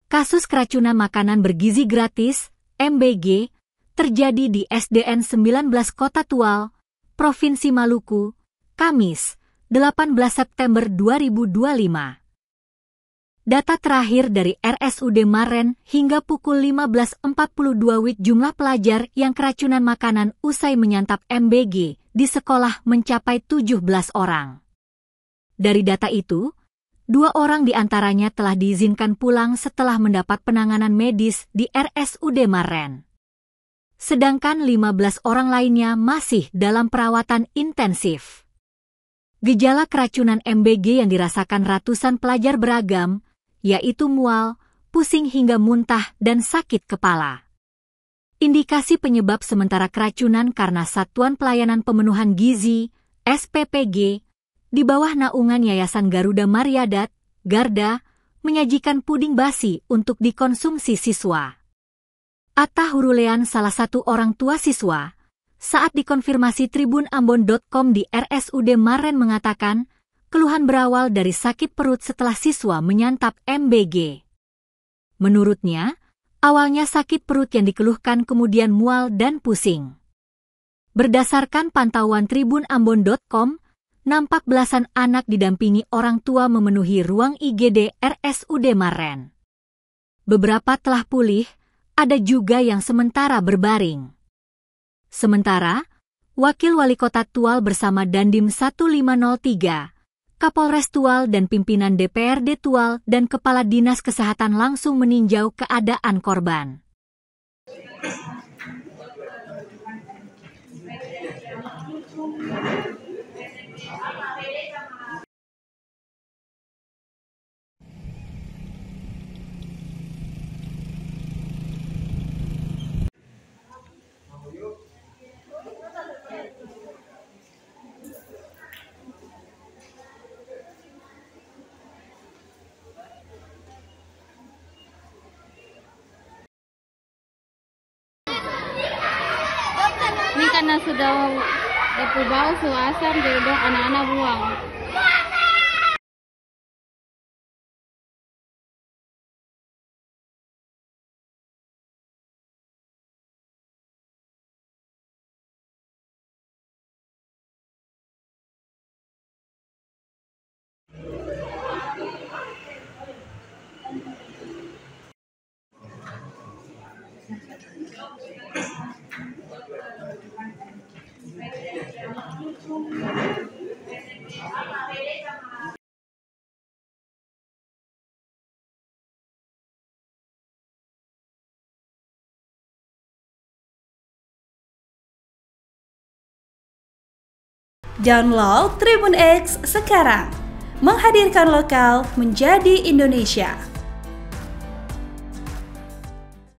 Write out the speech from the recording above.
Kasus keracunan makanan bergizi gratis, MBG, terjadi di SDN 19 Kota Tual, Provinsi Maluku, Kamis, 18 September 2025. Data terakhir dari RSUD Maren hingga pukul 15.42 WIB jumlah pelajar yang keracunan makanan usai menyantap MBG di sekolah mencapai 17 orang. Dari data itu, 2 orang diantaranya telah diizinkan pulang setelah mendapat penanganan medis di RSUD Maren. Sedangkan 15 orang lainnya masih dalam perawatan intensif. Gejala keracunan MBG yang dirasakan ratusan pelajar beragam, yaitu mual, pusing hingga muntah, dan sakit kepala. Indikasi penyebab sementara keracunan karena Satuan Pelayanan Pemenuhan Gizi, SPPG, di bawah naungan Yayasan Garuda Mariadat, Garda, menyajikan puding basi untuk dikonsumsi siswa. Atta Hurulean, salah satu orang tua siswa, saat dikonfirmasi tribunambon.com di RSUD Maren mengatakan, keluhan berawal dari sakit perut setelah siswa menyantap MBG. Menurutnya, awalnya sakit perut yang dikeluhkan kemudian mual dan pusing. Berdasarkan pantauan tribunambon.com, nampak belasan anak didampingi orang tua memenuhi ruang IGD RSUD Maren. Beberapa telah pulih, ada juga yang sementara berbaring. Sementara, Wakil Wali Kota Tual bersama Dandim 1503, Kapolres Tual dan pimpinan DPRD Tual dan Kepala Dinas Kesehatan langsung meninjau keadaan korban. Ini karena sudah bau asam, jadi anak-anak buang. Download Tribun X sekarang, menghadirkan lokal menjadi Indonesia.